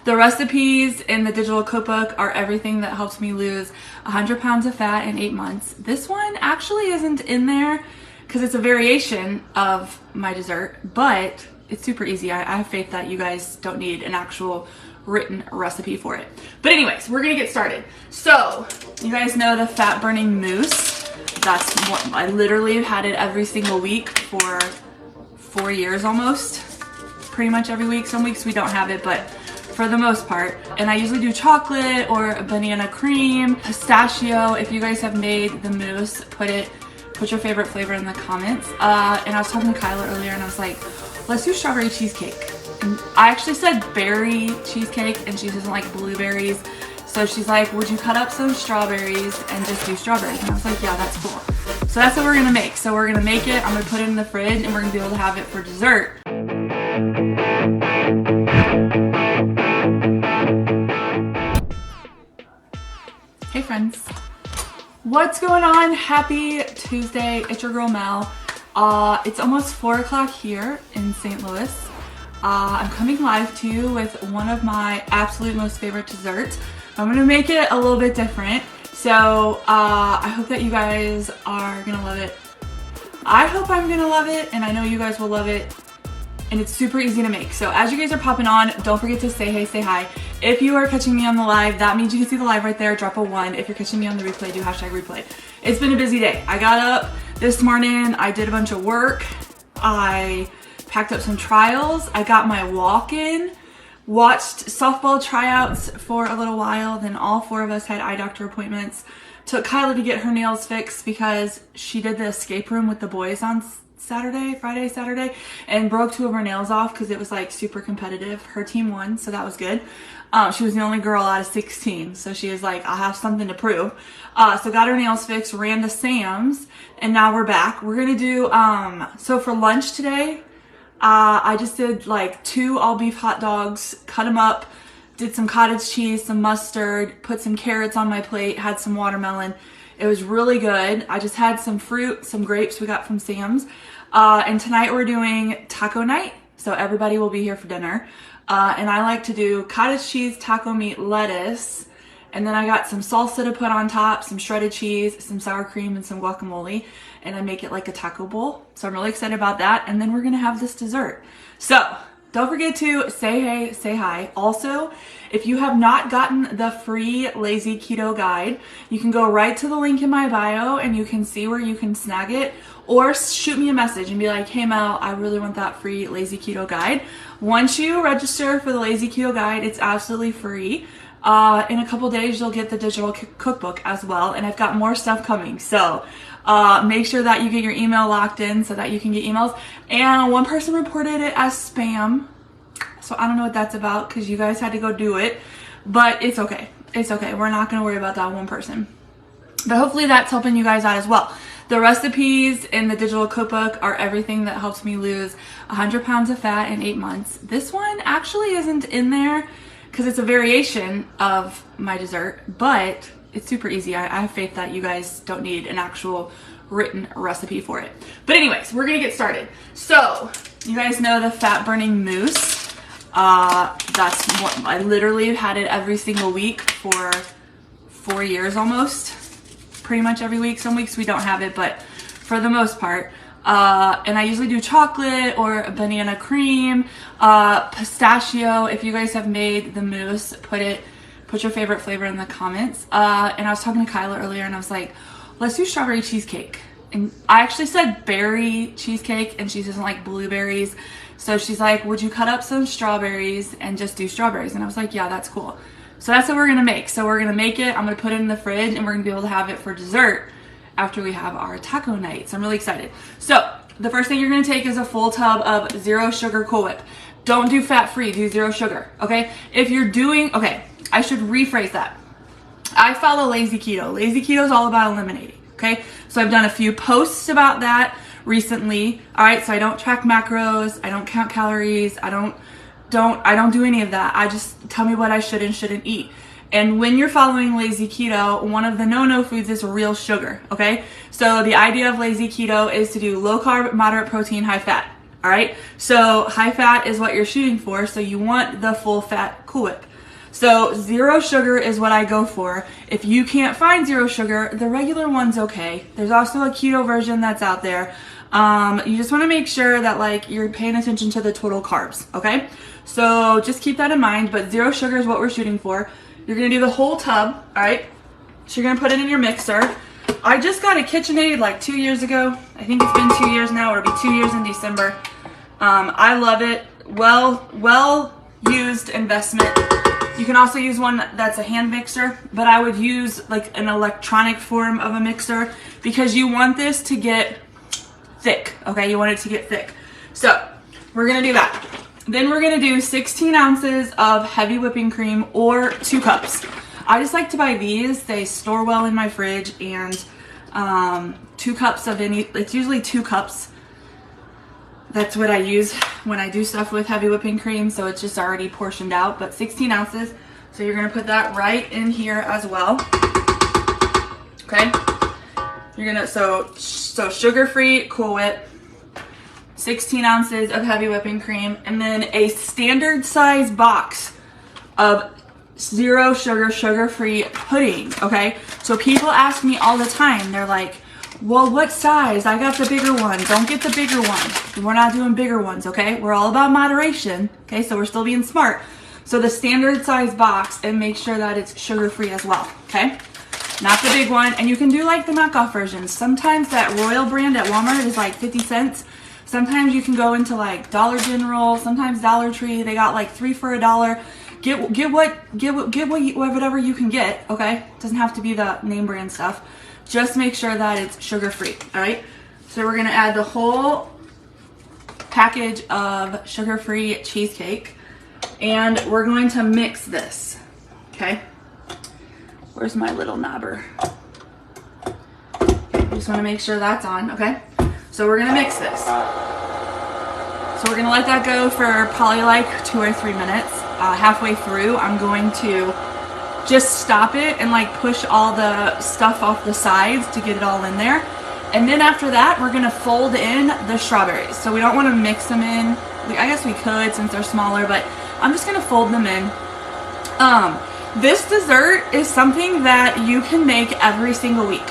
The recipes in the digital cookbook are everything that helps me lose 100 pounds of fat in 8 months. This one actually isn't in there because it's a variation of my dessert, but it's super easy. I have faith that you guys don't need an actual written recipe for it. But anyways, we're gonna get started. So you guys know the fat burning mousse. That's what I literally have had it every single week for 4 years almost. Pretty much every week. Some weeks we don't have it, but for the most part. And I usually do chocolate or banana cream, pistachio. If you guys have made the mousse, put your favorite flavor in the comments. And I was talking to Kyla earlier and I was like, let's do strawberry cheesecake. And I actually said berry cheesecake and she doesn't like blueberries. So she's like, would you cut up some strawberries and just do strawberries? And I was like, yeah, that's cool. So that's what we're gonna make. So we're gonna make it, I'm gonna put it in the fridge and we're gonna be able to have it for dessert. Hey friends. What's going on? Happy Tuesday. It's your girl Mel. It's almost 4 o'clock here in St. Louis. I'm coming live to you with one of my absolute most favorite desserts. I'm gonna make it a little bit different. So I hope that you guys are gonna love it. I hope I'm gonna love it and I know you guys will love it. And it's super easy to make. So as you guys are popping on, don't forget to say hey, say hi. If you are catching me on the live, that means you can see the live right there. Drop a 1. If you're catching me on the replay, do hashtag replay. It's been a busy day. I got up this morning. I did a bunch of work. I packed up some trials. I got my walk in. Watched softball tryouts for a little while. Then all 4 of us had eye doctor appointments. Took Kyla to get her nails fixed because she did the escape room with the boys on Friday, Saturday, and broke 2 of her nails off because it was like super competitive. Her team won, so that was good. She was the only girl out of 16, so she was like, I'll have something to prove. So got her nails fixed, ran to Sam's, and now we're back. We're gonna do, so for lunch today, I just did like 2 all beef hot dogs, cut them up, did some cottage cheese, some mustard, put some carrots on my plate, had some watermelon. It was really good. I just had some fruit, some grapes we got from Sam's. And tonight we're doing taco night. So everybody will be here for dinner. And I like to do cottage cheese, taco meat, lettuce. And then I got some salsa to put on top, some shredded cheese, some sour cream, and some guacamole. And I make it like a taco bowl. So I'm really excited about that. And then we're gonna have this dessert. So don't forget to say hey, say hi. Also, if you have not gotten the free Lazy Keto guide, you can go right to the link in my bio and you can see where you can snag it, or shoot me a message and be like, hey Mel, I really want that free Lazy Keto guide. Once you register for the Lazy Keto guide, it's absolutely free. In a couple days, you'll get the digital cookbook as well, and I've got more stuff coming. So make sure that you get your email locked in so that you can get emails. And one person reported it as spam. So I don't know what that's about because you guys had to go do it, but it's okay. It's okay. We're not going to worry about that one person. But hopefully that's helping you guys out as well. The recipes in the digital cookbook are everything that helps me lose 100 pounds of fat in 8 months. This one actually isn't in there because it's a variation of my dessert, but it's super easy. I have faith that you guys don't need an actual written recipe for it. But anyways, we're going to get started. So you guys know the fat burning mousse. That's what I literally have had it every single week for 4 years almost. Pretty much every week. Some weeks we don't have it, but for the most part. And I usually do chocolate or banana cream, pistachio. If you guys have made the mousse, put your favorite flavor in the comments. And I was talking to Kyla earlier and I was like, let's do strawberry cheesecake. And I actually said berry cheesecake and she doesn't like blueberries. So she's like, would you cut up some strawberries and just do strawberries? And I was like, yeah, that's cool. So that's what we're gonna make. So we're gonna make it, I'm gonna put it in the fridge and we're gonna be able to have it for dessert after we have our taco night. So I'm really excited. So the first thing you're gonna take is a full tub of 0 sugar Cool Whip. Don't do fat free, do 0 sugar, okay? If you're doing, okay, I should rephrase that. I follow Lazy Keto. Lazy Keto is all about eliminating, okay? So I've done a few posts about that recently. All right, so I don't track macros, I don't count calories, I don't do any of that. I just tell me what I should and shouldn't eat. And when you're following Lazy Keto, one of the no-no foods is real sugar, okay? So the idea of Lazy Keto is to do low carb, moderate protein, high fat, all right? So high fat is what you're shooting for, so you want the full fat Cool Whip. So 0 sugar is what I go for. If you can't find 0 sugar, the regular one's okay. There's also a keto version that's out there. You just want to make sure that like you're paying attention to the total carbs, okay? So just keep that in mind, but 0 sugar is what we're shooting for. You're gonna do the whole tub, all right? So you're gonna put it in your mixer. I just got a KitchenAid like 2 years ago. I think it's been 2 years now. It'll be 2 years in December. I love it. Well used investment. You can also use one that's a hand mixer, but I would use like an electronic form of a mixer because you want this to get thick, okay? You want it to get thick. So we're gonna do that. Then we're gonna do 16 ounces of heavy whipping cream or 2 cups. I just like to buy these. They store well in my fridge, and 2 cups of any, it's usually 2 cups. That's what I use when I do stuff with heavy whipping cream, so it's just already portioned out, but 16 ounces. So you're gonna put that right in here as well, okay? You're gonna, so sugar-free Cool Whip, 16 ounces of heavy whipping cream, and then a standard size box of 0 sugar, sugar-free pudding, okay? So people ask me all the time, they're like, well, what size? I got the bigger one. Don't get the bigger one. We're not doing bigger ones, okay? We're all about moderation, okay? So we're still being smart. So the standard size box, and make sure that it's sugar-free as well, okay? Not the big one. And you can do like the knockoff versions. Sometimes that Royal brand at Walmart is like 50 cents. Sometimes you can go into like Dollar General, sometimes Dollar Tree. They got like 3 for $1. Get whatever you can get, okay? It doesn't have to be the name brand stuff. Just make sure that it's sugar-free, all right? So we're gonna add the whole package of sugar-free cheesecake, and we're going to mix this, okay? Where's my little knobber? Just wanna make sure that's on, okay? So we're gonna mix this. So we're gonna let that go for probably like 2 or 3 minutes. Halfway through, I'm going to just stop it and like push all the stuff off the sides to get it all in there. And then after that, we're gonna fold in the strawberries. So we don't wanna mix them in. I guess we could since they're smaller, but I'm just gonna fold them in. This dessert is something that you can make every single week.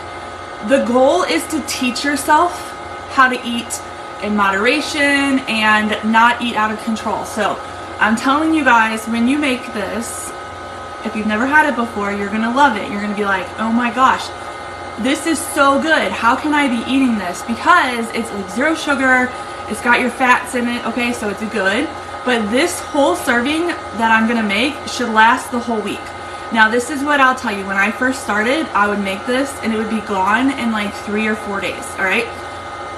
The goal is to teach yourself how to eat in moderation and not eat out of control. So I'm telling you guys, when you make this, if you've never had it before, you're gonna love it. You're gonna be like, oh my gosh, this is so good. How can I be eating this? Because it's like 0 sugar, it's got your fats in it, okay, so it's good. But this whole serving that I'm gonna make should last the whole week. Now this is what I'll tell you, when I first started, I would make this and it would be gone in like 3 or 4 days, all right?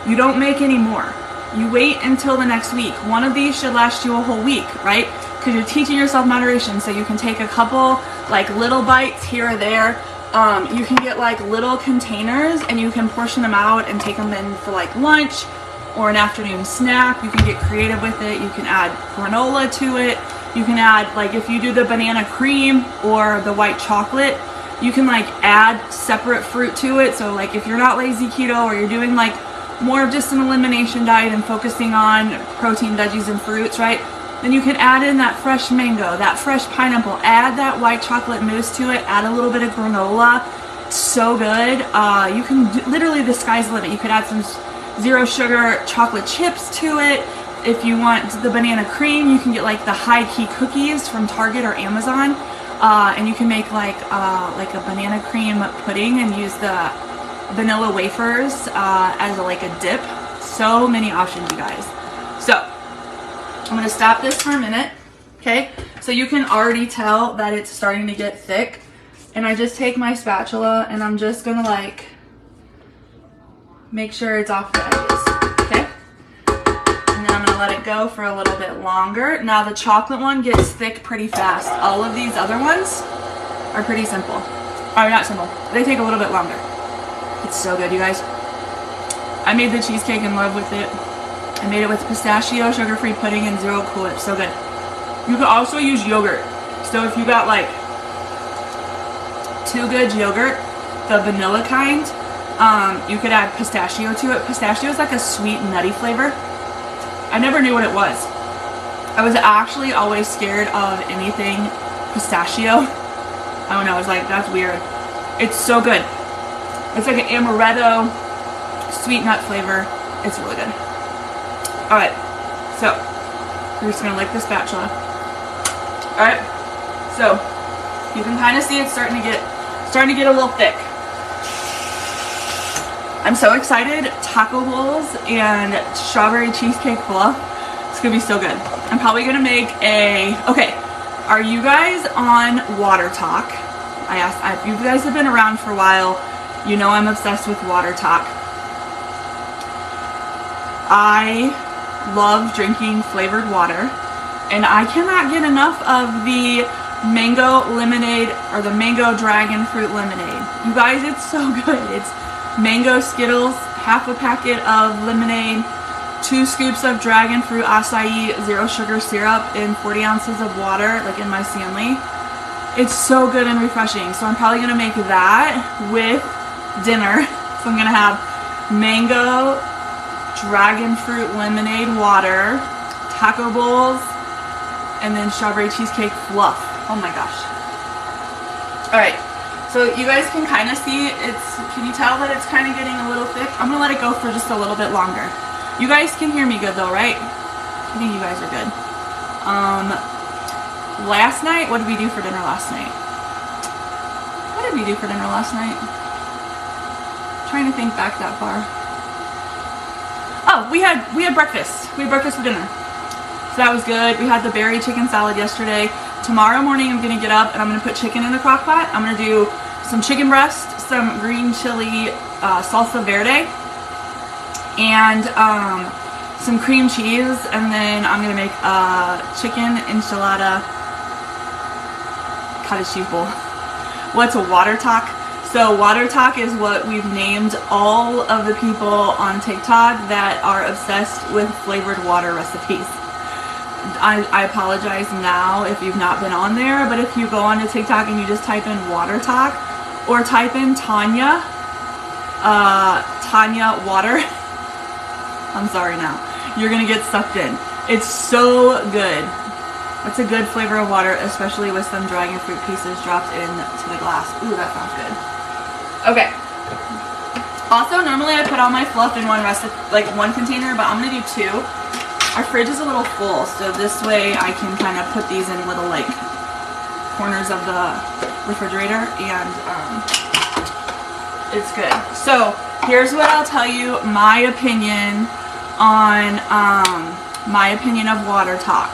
You don't make any more. You wait until the next week. One of these should last you a whole week, right? Because you're teaching yourself moderation, so you can take a couple like little bites here or there. You can get like little containers and you can portion them out and take them in for like lunch or an afternoon snack. You can get creative with it. You can add granola to it. You can add, like if you do the banana cream or the white chocolate, you can like add separate fruit to it. So like if you're not lazy keto or you're doing like more of just an elimination diet and focusing on protein, veggies, and fruits, right? Then you can add in that fresh mango, that fresh pineapple, add that white chocolate mousse to it, add a little bit of granola. It's so good. You can literally, the sky's the limit. You could add some 0 sugar chocolate chips to it. If you want the banana cream, you can get like the high key cookies from Target or Amazon. And you can make like a banana cream pudding and use the vanilla wafers as like a dip. So many options, you guys. So I'm gonna stop this for a minute, okay? So you can already tell that it's starting to get thick. And I just take my spatula and I'm just gonna like make sure it's off the edges, okay? And then I'm gonna let it go for a little bit longer. Now the chocolate one gets thick pretty fast. All of these other ones are pretty simple. Or not simple, they take a little bit longer. It's so good, you guys. I made the cheesecake in love with it. I made it with pistachio, sugar-free pudding, and 0 Cool Whip. So good. You could also use yogurt. So if you got like 2 Good yogurt, the vanilla kind, you could add pistachio to it. Pistachio is like a sweet, nutty flavor. I never knew what it was. I was actually always scared of anything pistachio. I don't know, it's like, that's weird. It's so good. It's like an amaretto sweet nut flavor. It's really good. Alright, so we're just gonna lick the spatula. Alright, so you can kind of see it's starting to get a little thick. I'm so excited. Taco bowls and strawberry cheesecake fluff. It's gonna be so good. I'm probably gonna make okay, are you guys on Water Talk? I asked, if you guys have been around for a while, you know I'm obsessed with Water Talk. I love drinking flavored water, and I cannot get enough of the mango lemonade or the mango dragon fruit lemonade. You guys, it's so good. It's mango Skittles, half a packet of lemonade, 2 scoops of dragon fruit acai 0 sugar syrup, and 40 ounces of water, like in my Stanley. It's so good and refreshing. So I'm probably gonna make that with dinner. So I'm gonna have mango dragon fruit lemonade water, taco bowls, and then strawberry cheesecake fluff. Oh my gosh. Alright, so you guys can kind of see can you tell that it's kind of getting a little thick? I'm gonna let it go for just a little bit longer. You guys can hear me good though, right? I think you guys are good. Last night, what did we do for dinner last night? What did we do for dinner last night? I'm trying to think back that far. Oh, we had breakfast. We had breakfast for dinner. So that was good. We had the berry chicken salad yesterday. Tomorrow morning I'm gonna get up and I'm gonna put chicken in the crock pot. I'm gonna do some chicken breast, some green chili salsa verde, and some cream cheese, and then I'm gonna make a chicken enchilada cottage cheese bowl. What's a Water Talk? So Water Talk is what we've named all of the people on TikTok that are obsessed with flavored water recipes. I apologize now if you've not been on there, but if you go onto TikTok and you just type in Water Talk or type in Tanya water, I'm sorry now, you're gonna get sucked in. It's so good. It's a good flavor of water, especially with some dragon fruit pieces dropped into the glass. Ooh, that sounds good. Okay. Also, normally I put all my fluff in one container, but I'm gonna do 2. Our fridge is a little full, so this way I can kind of put these in little corners of the refrigerator, and it's good. So here's what I'll tell you, my opinion on of Water Talk.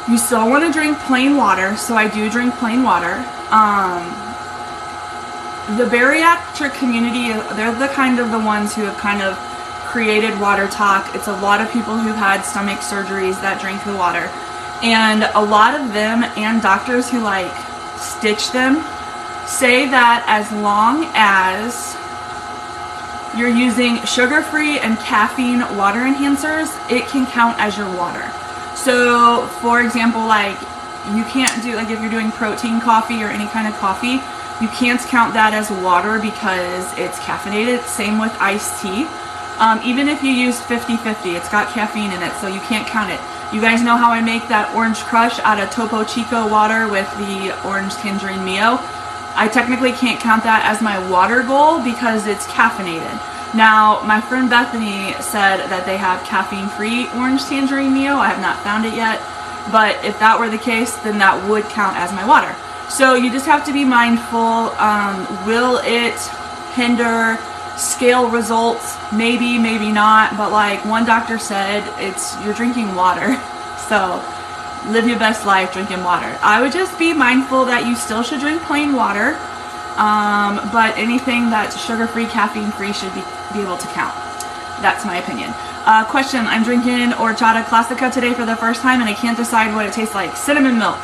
You still want to drink plain water, so I do drink plain water. The bariatric community, they're the ones who have kind of created Water Talk. It's a lot of people who've had stomach surgeries that drink the water. And a lot of them and doctors who stitch them say that as long as you're using sugar-free and caffeine water enhancers, it can count as your water. So, for example, you can't do, if you're doing protein coffee or any kind of coffee, you can't count that as water because it's caffeinated. Same with iced tea. Even if you use 50-50, it's got caffeine in it, so you can't count it. You guys know how I make that orange crush out of Topo Chico water with the orange tangerine Mio? I technically can't count that as my water goal because it's caffeinated. Now, my friend Bethany said that they have caffeine-free orange tangerine Mio. I have not found it yet, but if that were the case, then that would count as my water. So you just have to be mindful. Will it hinder scale results? Maybe, maybe not, but one doctor said, you're drinking water. So live your best life drinking water. I would just be mindful that you still should drink plain water, but anything that's sugar-free, caffeine-free should be able to count. That's my opinion. Question, I'm drinking Horchata Classica today for the first time and I can't decide what it tastes like. Cinnamon milk.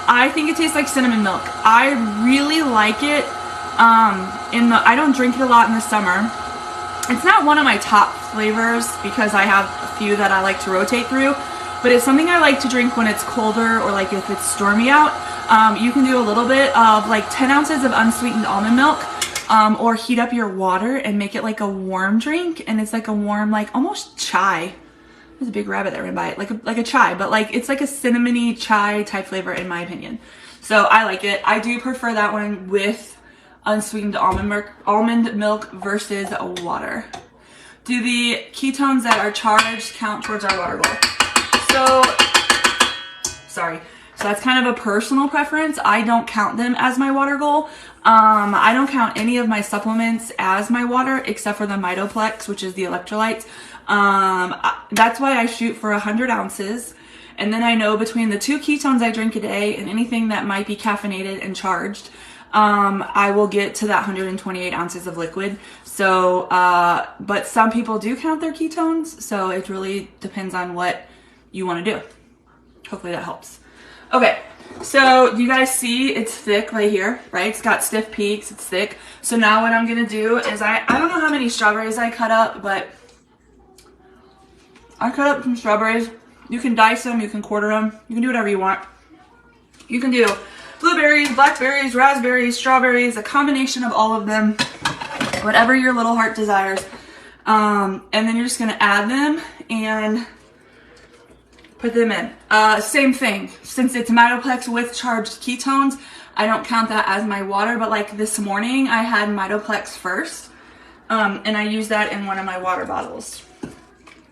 I think it tastes like cinnamon milk. I really like it. I don't drink it a lot in the summer. It's not one of my top flavors because I have a few that I like to rotate through, but it's something I like to drink when it's colder or if it's stormy out. You can do a little bit of 10 ounces of unsweetened almond milk, or heat up your water and make it a warm drink, and it's a warm, almost chai There's a big rabbit that ran by it, like a chai, but like it's like a cinnamony chai type flavor in my opinion. So I like it. I do prefer that one with unsweetened almond milk versus water. Do the ketones that are charged count towards our water goal? So that's kind of a personal preference. I don't count them as my water goal. I don't count any of my supplements as my water except for the Mitoplex, which is the electrolytes. That's why I shoot for 100 ounces. And then I know between the 2 ketones I drink a day and anything that might be caffeinated and charged, I will get to that 128 ounces of liquid. So, but some people do count their ketones. So it really depends on what you want to do. Hopefully that helps. Okay. So you guys see it's thick right here, right? It's got stiff peaks. It's thick. So now what I'm going to do is I don't know how many strawberries I cut up, but I cut up some strawberries. You can dice them. You can quarter them. You can do whatever you want. You can do blueberries, blackberries, raspberries, strawberries, a combination of all of them, whatever your little heart desires. And then you're just going to add them and put them in. Same thing. Since it's Mitoplex with charged ketones, I don't count that as my water, but like this morning I had Mitoplex first, and I use that in one of my water bottles.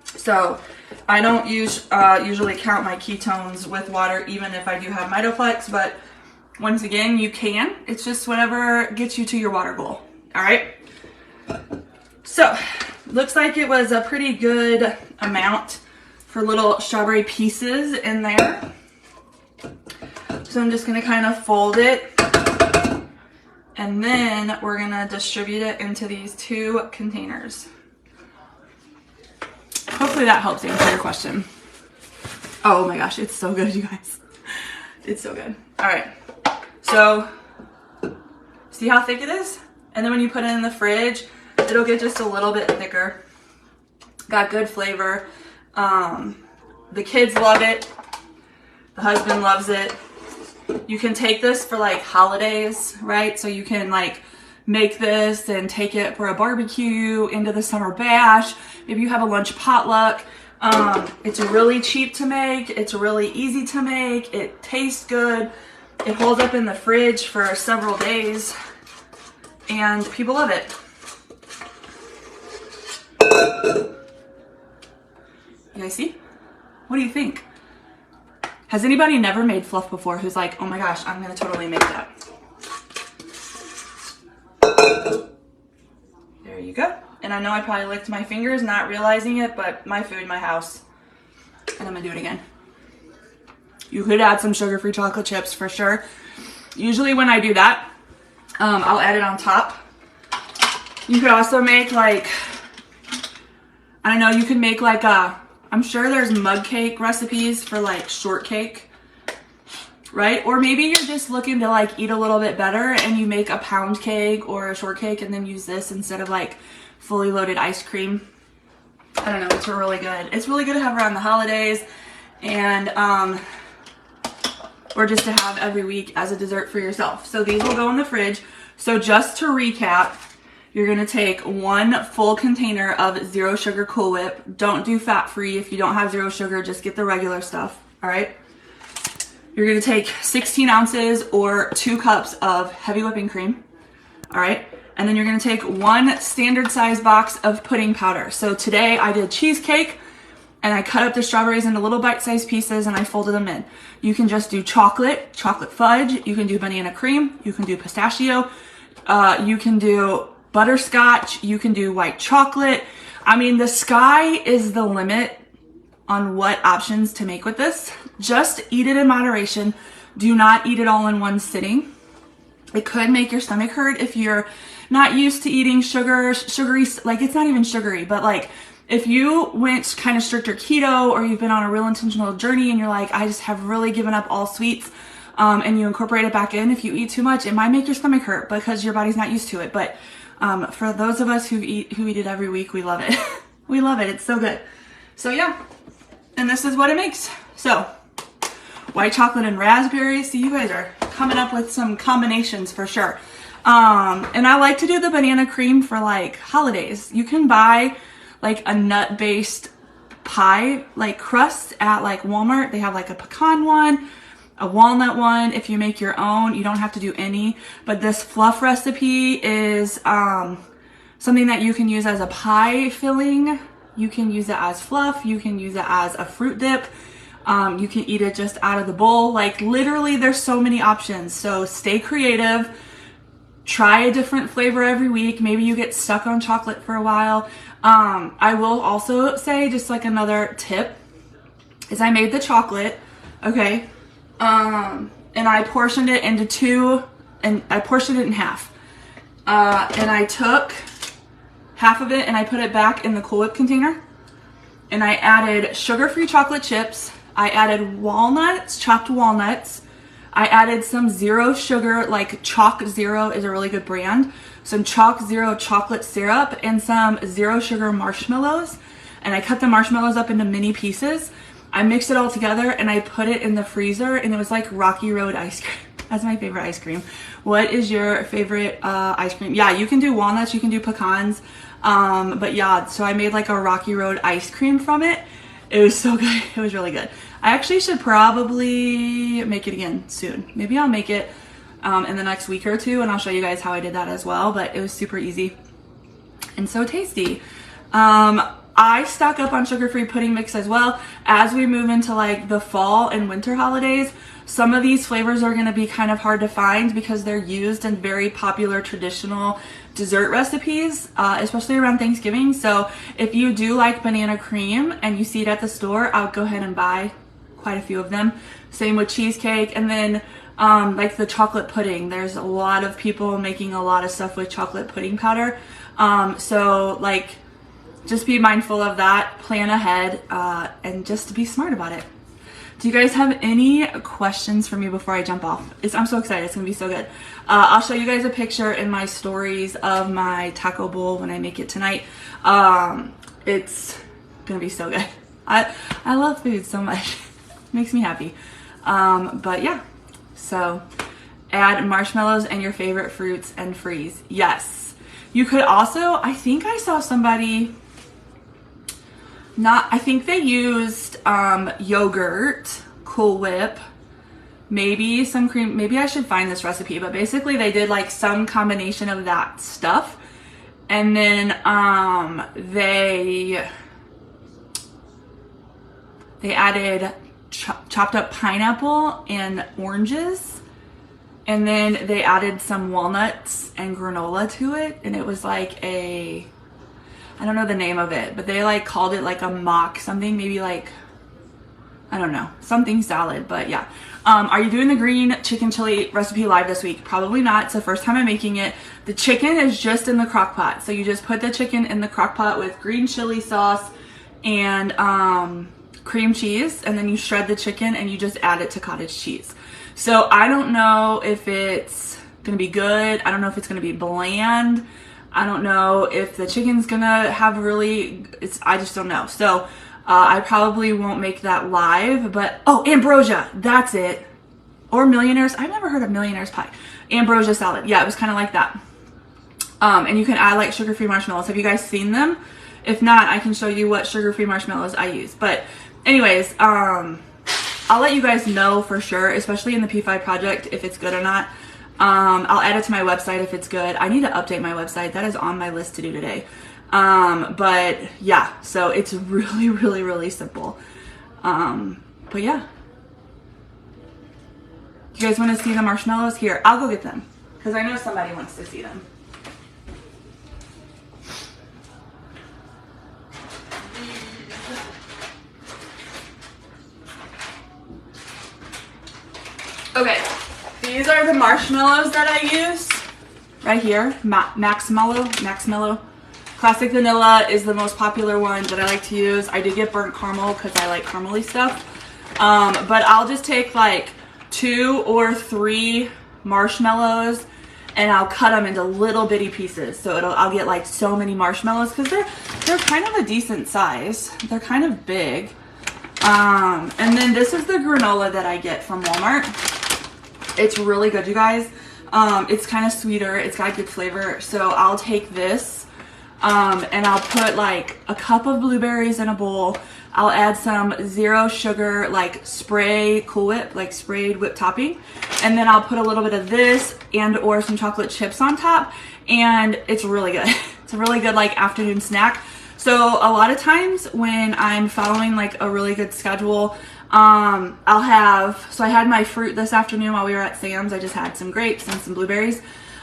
So I don't usually count my ketones with water, even if I do have Mitoplex, but once again, you can. It's just whatever gets you to your water goal. All right. So looks like it was a pretty good amount for little strawberry pieces in there. So I'm just going to kind of fold it, and then we're going to distribute it into these 2 containers. Hopefully that helps answer your question. Oh my gosh, it's so good, you guys. It's so good. All right. So see how thick it is? And then when you put it in the fridge, it'll get just a little bit thicker. Got good flavor. The kids love it. The husband loves it. You can take this for like holidays, right? So you can like make this and take it for a barbecue, into the summer bash. Maybe you have a lunch potluck. It's really cheap to make. It's really easy to make. It tastes good. It holds up in the fridge for several days, and people love it. You guys see? What do you think? Has anybody never made fluff before who's like, oh my gosh, I'm gonna totally make that? There you go. And I know I probably licked my fingers not realizing it, but my food, my house. And I'm gonna do it again. You could add some sugar-free chocolate chips for sure. Usually when I do that, I'll add it on top. You could also make like, I don't know, you could make like I'm sure there's mug cake recipes for like shortcake, right? Or maybe you're just looking to like eat a little bit better and you make a pound cake or a shortcake and then use this instead of like fully loaded ice cream. I don't know, it's really good. It's really good to have around the holidays, and or just to have every week as a dessert for yourself. So these will go in the fridge. So just to recap, you're gonna take 1 full container of zero sugar Cool Whip. Don't do fat free. If you don't have zero sugar, just get the regular stuff, all right? You're gonna take 16 ounces or 2 cups of heavy whipping cream, all right? And then you're gonna take 1 standard size box of pudding powder. So today I did cheesecake, and I cut up the strawberries into little bite-sized pieces and I folded them in. You can just do chocolate fudge, you can do banana cream, you can do pistachio, you can do butterscotch, you can do white chocolate. I mean, the sky is the limit on what options to make with this. Just eat it in moderation. Do not eat it all in one sitting. It could make your stomach hurt if you're not used to eating sugary, like it's not even sugary, but like if you went kind of stricter keto, or you've been on a real intentional journey and you're like, I just have really given up all sweets, and you incorporate it back in, if you eat too much, it might make your stomach hurt because your body's not used to it. But for those of us who eat it every week, we love it. We love it. It's so good. So yeah, and this is what it makes. So white chocolate and raspberries. See, you guys are coming up with some combinations for sure. And I like to do the banana cream for like holidays. You can buy like a nut-based pie like crusts at like Walmart. They have like a pecan one, a walnut one. If you make your own, you don't have to do any. But this fluff recipe is something that you can use as a pie filling. You can use it as fluff. You can use it as a fruit dip. You can eat it just out of the bowl. Like literally there's so many options. So stay creative. Try a different flavor every week. Maybe you get stuck on chocolate for a while. I will also say, just like another tip, is I made the chocolate, okay, and I portioned it into two, and I portioned it in half. And I took half of it and I put it back in the Cool Whip container. And I added sugar-free chocolate chips. I added walnuts, chopped walnuts. I added some zero sugar, like Chalk Zero is a really good brand. Some Chalk Zero chocolate syrup and some zero sugar marshmallows. And I cut the marshmallows up into mini pieces. I mixed it all together and I put it in the freezer, and it was like Rocky Road ice cream. That's my favorite ice cream. What is your favorite ice cream? Yeah, you can do walnuts, you can do pecans. But yeah, so I made like a Rocky Road ice cream from it. It was so good. It was really good. I actually should probably make it again soon. Maybe I'll make it in the next week or two, and I'll show you guys how I did that as well. But it was super easy and so tasty. I stock up on sugar-free pudding mix as well. As we move into like the fall and winter holidays, some of these flavors are going to be kind of hard to find because they're used in very popular traditional dessert recipes, especially around Thanksgiving. So if you do like banana cream and you see it at the store, I'll go ahead and buy quite a few of them. Same with cheesecake. And then like the chocolate pudding, there's a lot of people making a lot of stuff with chocolate pudding powder. So like, just be mindful of that, plan ahead, and just be smart about it. Do you guys have any questions for me before I jump off? I'm so excited. It's going to be so good. I'll show you guys a picture in my stories of my taco bowl when I make it tonight. It's going to be so good. I love food so much. It makes me happy. But yeah, so add marshmallows and your favorite fruits and freeze. Yes. You could also, I think I saw somebody... I think they used yogurt, Cool Whip, maybe some cream. Maybe I should find this recipe, but basically they did like some combination of that stuff. And then they added chopped up pineapple and oranges. And then they added some walnuts and granola to it. And it was like I don't know the name of it, but they like called it like a mock something, maybe like, I don't know, something salad, but yeah. Are you doing the green chicken chili recipe live this week? Probably not. It's the first time I'm making it. The chicken is just in the crock pot. So you just put the chicken in the crock pot with green chili sauce and cream cheese, and then you shred the chicken and you just add it to cottage cheese. So I don't know if it's gonna be good. I don't know if it's gonna be bland. I don't know if the chicken's gonna have I just don't know. So I probably won't make that live, but, oh, ambrosia, that's it. Or millionaire's, I've never heard of millionaire's pie. Ambrosia salad, yeah, it was kind of like that. And you can add like sugar-free marshmallows. Have you guys seen them? If not, I can show you what sugar-free marshmallows I use. But anyways, I'll let you guys know for sure, especially in the P5 project, if it's good or not. I'll add it to my website if it's good. I need to update my website. That is on my list to do today. But yeah, so it's really, really, really simple. But yeah. You guys want to see the marshmallows? Here, I'll go get them because I know somebody wants to see them. Okay. These are the marshmallows that I use right here. Maxmello. Classic vanilla is the most popular one that I like to use. I did get burnt caramel because I like caramely stuff. But I'll just take like 2 or 3 marshmallows and I'll cut them into little bitty pieces. So I'll get like so many marshmallows because they're kind of a decent size. They're kind of big. And then this is the granola that I get from Walmart. It's really good, you guys. It's kind of sweeter. It's got good flavor. So I'll take this and I'll put like a cup of blueberries in a bowl. I'll add some 0 sugar, like spray Cool Whip, like sprayed whipped topping. And then I'll put a little bit of this and or some chocolate chips on top. And it's really good. It's a really good like afternoon snack. So a lot of times when I'm following like a really good schedule, I'll have, so I had my fruit this afternoon while we were at Sam's. I just had some grapes and some blueberries.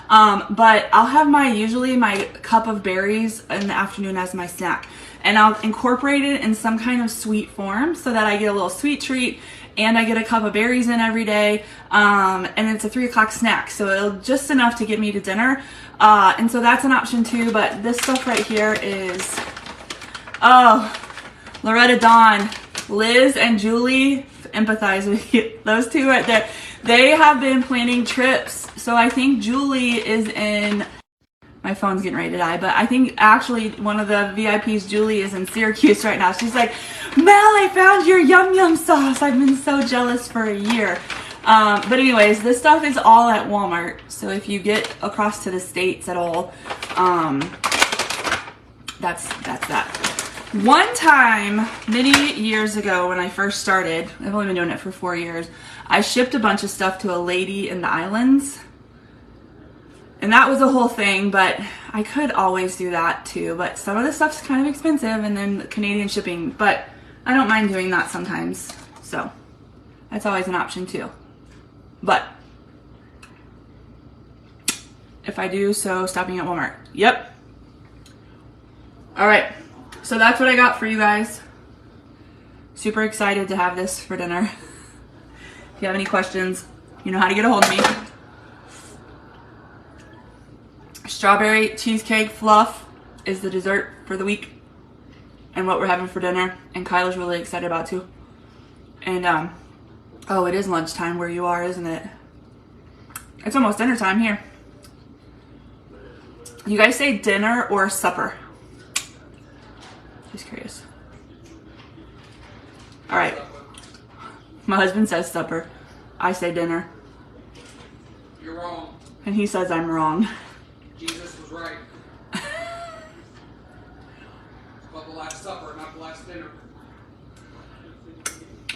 But I'll have usually my cup of berries in the afternoon as my snack. And I'll incorporate it in some kind of sweet form so that I get a little sweet treat and I get a cup of berries in every day. And it's a 3 o'clock snack. So it'll just enough to get me to dinner. And so that's an option too. But this stuff right here is, oh, Loretta Dawn, Liz and Julie, empathize with you. Those two right there. They have been planning trips. So I think Julie is in, my phone's getting ready to die, but I think actually one of the VIPs, Julie, is in Syracuse right now. She's like, Mel, I found your yum yum sauce. I've been so jealous for a year. But anyways, this stuff is all at Walmart. So if you get across to the States at all, that's that. One time, many years ago when I first started, I've only been doing it for 4 years, I shipped a bunch of stuff to a lady in the islands. And that was a whole thing, but I could always do that too. But some of the stuff's kind of expensive and then Canadian shipping, but I don't mind doing that sometimes. So that's always an option too. But if I do, so stopping at Walmart. Yep. All right. So that's what I got for you guys. Super excited to have this for dinner. If you have any questions, you know how to get a hold of me. Strawberry cheesecake fluff is the dessert for the week and what we're having for dinner. And Kyla's really excited about too. And oh, it is lunchtime where you are, isn't it? It's almost dinner time here. You guys say dinner or supper? Just curious. All right. My husband says supper. I say dinner. You're wrong. And he says I'm wrong. Jesus was right. It's about the Last Supper, not the last dinner.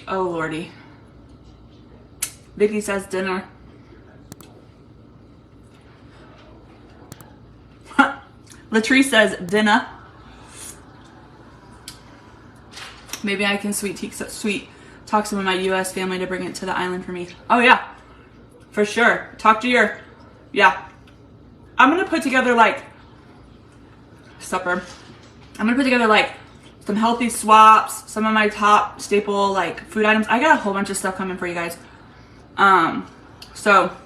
Oh, Lordy. Vicky says dinner. Latrice says dinner. Maybe I can sweet talk some of my U.S. family to bring it to the island for me. Oh, yeah. For sure. Talk to your... Yeah. I'm going to put together, like... Supper. I'm going to put together, like, some healthy swaps. Some of my top staple, like, food items. I got a whole bunch of stuff coming for you guys. So...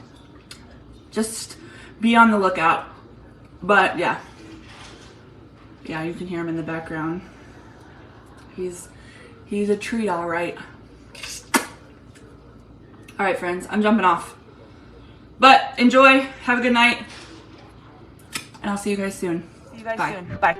Just be on the lookout. But, yeah. Yeah, you can hear him in the background. He's a treat, all right. All right, friends, I'm jumping off. But enjoy, have a good night, and I'll see you guys soon. See you guys Bye. soon. Bye.